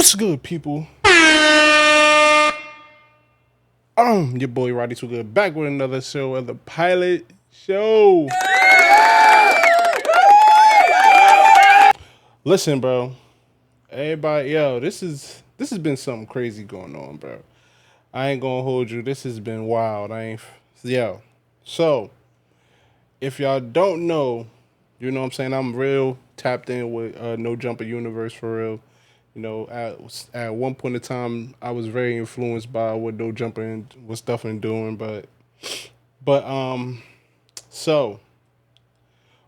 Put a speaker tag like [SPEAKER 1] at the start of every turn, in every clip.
[SPEAKER 1] What's good, people? Your boy Roddy Too Good back with another show of the Pilot Show. Listen, bro. Everybody, yo, this has been something crazy going on, bro. I ain't gonna hold you. This has been wild. I ain't, yo. So, if y'all don't know, you know what I'm saying? I'm real tapped in with No Jumper Universe for real. You know, at one point in time, I was very influenced by what No Jumper was definitely doing, but so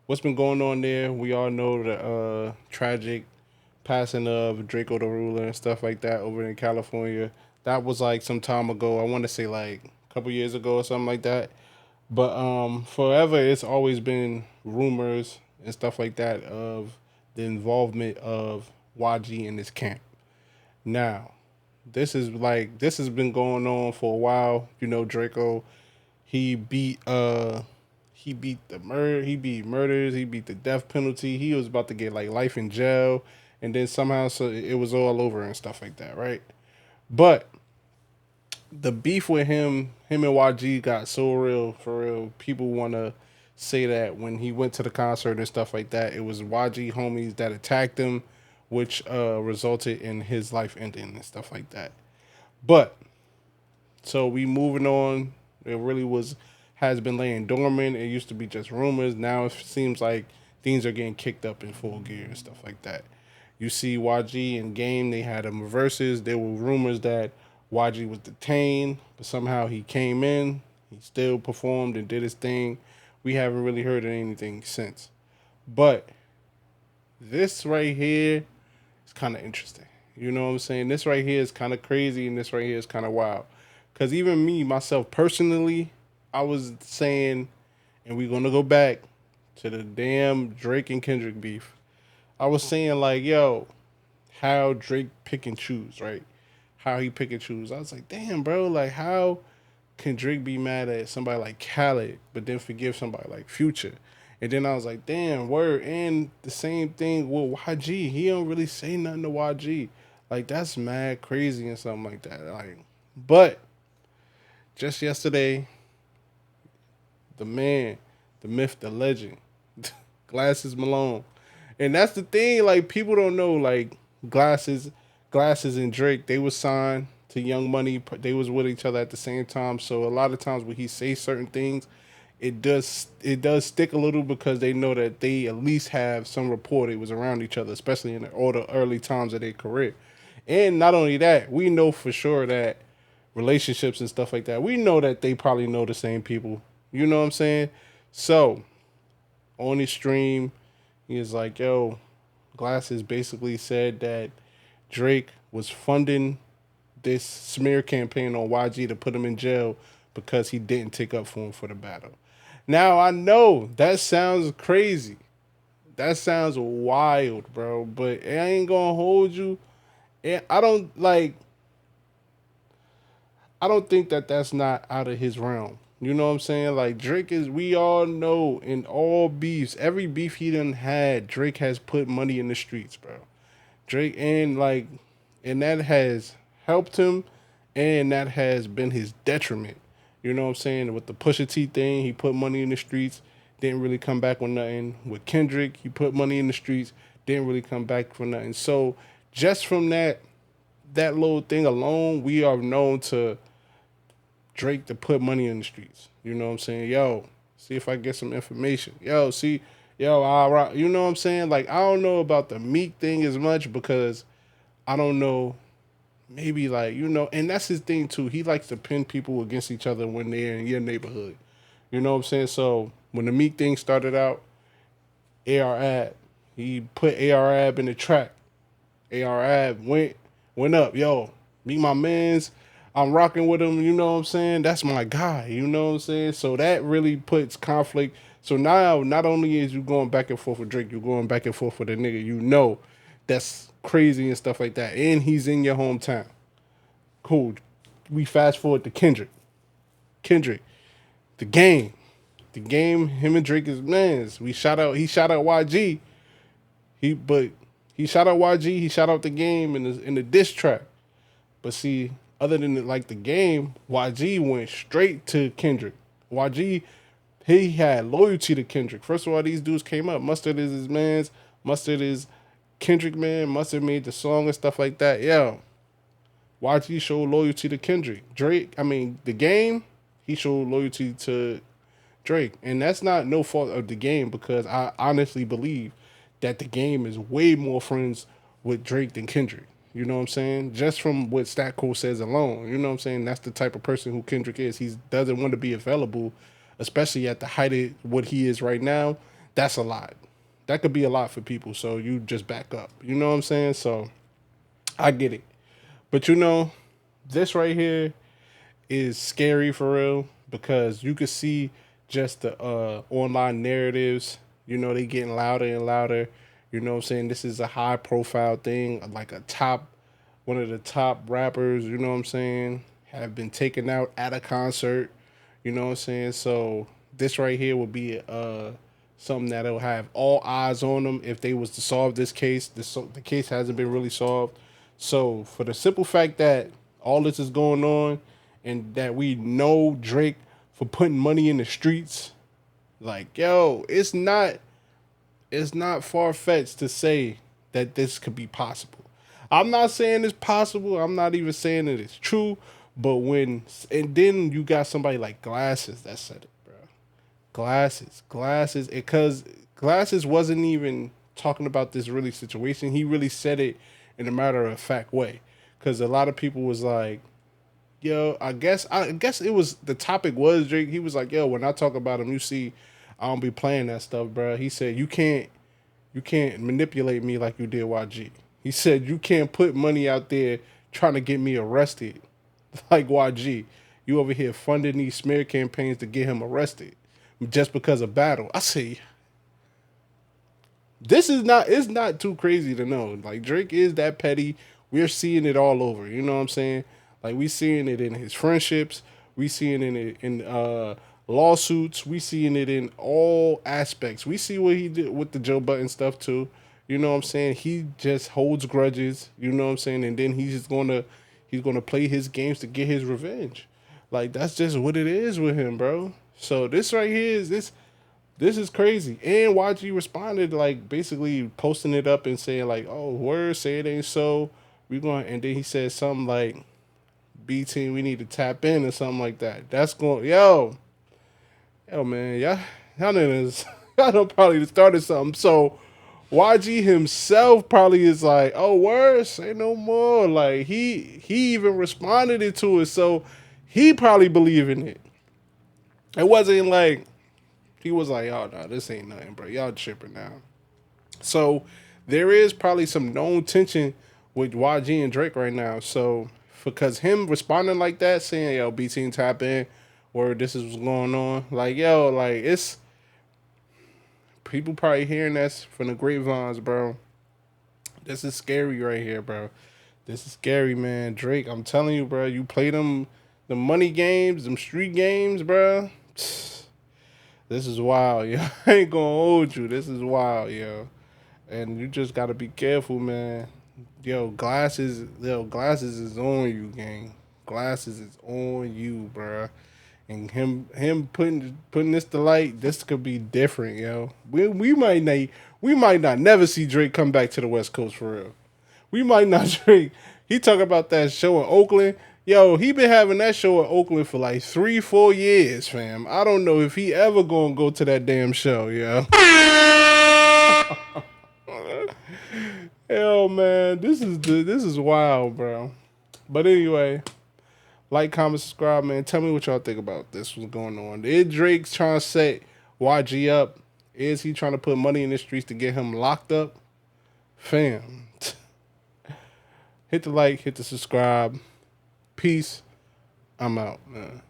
[SPEAKER 1] what's been going on there? We all know the tragic passing of Draco the Ruler and stuff like that over in California. That was like some time ago. I want to say like a couple years ago or something like that. But forever, it's always been rumors and stuff like that of the involvement of YG in this camp. Now, this has been going on for a while. You know, Draco, he beat he beat the murder, he beat murders, he beat the death penalty. He was about to get like life in jail, and then somehow so it was all over and stuff like that, right? But the beef with him and YG got so real for real. People want to say that when he went to the concert and stuff like that, it was YG homies that attacked him, which resulted in his life ending and stuff like that. But so we moving on. It really was has been laying dormant. It used to be just rumors. Now it seems like things are getting kicked up in full gear and stuff like that. You see YG in game, they had them reverses. There were rumors that YG was detained, but somehow he came in. He still performed and did his thing. We haven't really heard anything since. But this right here is kind of interesting. You know what I'm saying? This right here is kind of crazy, and this right here is kind of wild. Because even me, myself, personally, I was saying, and we're going to go back to the damn Drake and Kendrick beef. I was saying, like, yo, how Drake pick and choose, right? How he pick and choose. I was like, damn, bro, like, how can Drake be mad at somebody like Khaled, but then forgive somebody like Future? And then I was like, damn, word. And the same thing with YG. He don't really say nothing to YG. Like, that's mad crazy and something like that. Like, but just yesterday, the man, the myth, the legend, Glasses Malone. And that's the thing, like, people don't know, like, Glasses and Drake, they was signed to Young Money. They was with each other at the same time. So a lot of times when he says certain things, it does stick a little because they know that they at least have some rapport. It was around each other, especially in all the early times of their career. And not only that, we know for sure that relationships and stuff like that, we know that they probably know the same people. You know what I'm saying? So on his stream, he was like, yo, Glasses basically said that Drake was funding this smear campaign on YG to put him in jail because he didn't take up for him for the battle. Now I know that sounds crazy. That sounds wild, bro. But I ain't gonna hold you. And I don't think that that's not out of his realm. You know what I'm saying? Like Drake is, we all know in all beefs, every beef he done had, Drake has put money in the streets, bro. Drake and that has helped him, and that has been his detriment. You know what I'm saying? With the Pusha T thing, he put money in the streets, didn't really come back with nothing. With Kendrick, he put money in the streets, didn't really come back for nothing. So just from that little thing alone, we are known to Drake to put money in the streets. You know what I'm saying? Yo, see if I get some information. Yo, see, yo, you know what I'm saying? Like, I don't know about the Meek thing as much because I don't know. Maybe like, you know, and that's his thing too. He likes to pin people against each other when they're in your neighborhood. You know what I'm saying? So when the Meek thing started out, AR Ab, he put AR Ab in the track. AR Ab went up. Yo, meet my mans. I'm rocking with him. You know what I'm saying? That's my guy. You know what I'm saying? So that really puts conflict. So now, not only is you going back and forth with Drake, you're going back and forth with a nigga you know that's crazy and stuff like that. And he's in your hometown. Cool. We fast forward to Kendrick. Kendrick, the game. The game, him and Drake is mans. He shot out YG. But He shout out YG. He shout out the game in the diss track. But see, other than like the game, YG went straight to Kendrick. YG, he had loyalty to Kendrick. First of all, these dudes came up. Mustard is his man's. Mustard is Kendrick man. Mustard made the song and stuff like that. Yeah. YG showed loyalty to Kendrick. Drake, I mean, the game, he showed loyalty to Drake. And that's not no fault of the game because I honestly believe that the game is way more friends with Drake than Kendrick. You know what I'm saying? Just from what Statco says alone. You know what I'm saying? That's the type of person who Kendrick is. He doesn't want to be available, especially at the height of what he is right now. That's a lot. That could be a lot for people. So you just back up. You know what I'm saying? So I get it. But this right here is scary for real because you could see just the online narratives. They getting louder and louder. You know what I'm saying? This is a high profile thing, like one of the top rappers, you know what I'm saying, have been taken out at a concert. You know what I'm saying? So this right here would be something that'll have all eyes on them if they was to solve this case. The case hasn't been really solved. So for the simple fact that all this is going on and that we know Drake for putting money in the streets, like yo, it's not far fetched to say that this could be possible. I'm not saying it's possible. I'm not even saying that it's true. But and then you got somebody like Glasses that said it, bro. Glasses, because Glasses wasn't even talking about this really situation. He really said it in a matter of fact way. Because a lot of people was like, yo, I guess it was the topic was Drake. He was like, yo, when I talk about him, you see, I don't be playing that stuff, bro. He said you can't manipulate me like you did YG. He said you can't put money out there trying to get me arrested like YG. You over here funding these smear campaigns to get him arrested just because of battle. I say this is not it's not too crazy to know. Like Drake is that petty. We're seeing it all over. You know what I'm saying? Like we seeing it in his friendships. We seeing it in lawsuits. We seeing it in all aspects. We see what he did with the Joe Button stuff too. You know what I'm saying? He just holds grudges. You know what I'm saying? And then he's gonna play his games to get his revenge. Like that's just what it is with him, bro. So this right here is this is crazy. And YG responded like basically posting it up and saying like, "Oh, word, say it ain't so. We going." And then he said something like, "B team, we need to tap in" or something like that. That's going, yo, man, y'all niggas, y'all done probably started something. So YG himself probably is like, "Oh, word, say no more." Like he even responded it to it, so he probably believe in it. It wasn't like he was like, "Oh no, this ain't nothing, bro. Y'all tripping now." So there is probably some known tension with YG and Drake right now. So because him responding like that, saying, "Yo, B team tap in," or "This is what's going on," like yo, like it's people probably hearing that from the grapevines, bro. This is scary right here, bro. This is scary, man. Drake, I'm telling you, bro. You play the money games, them street games, bro. This is wild, yo. I ain't gonna hold you. This is wild, yo. And you just gotta be careful, man. Glasses is on you, gang. Glasses is on you, bro. And him putting this to light, this could be different, yo. We might not never see Drake come back to the West Coast for real. We might not Drake. He talk about that show in Oakland. Yo, he been having that show in Oakland for like 3-4 years, fam. I don't know if he ever gonna go to that damn show, yo. Hell, man, this is wild, bro. But anyway, like, comment, subscribe, man. Tell me what y'all think about this. What's going on? Is Drake trying to set YG up? Is he trying to put money in the streets to get him locked up? Fam, hit the like, hit the subscribe. Peace. I'm out, man.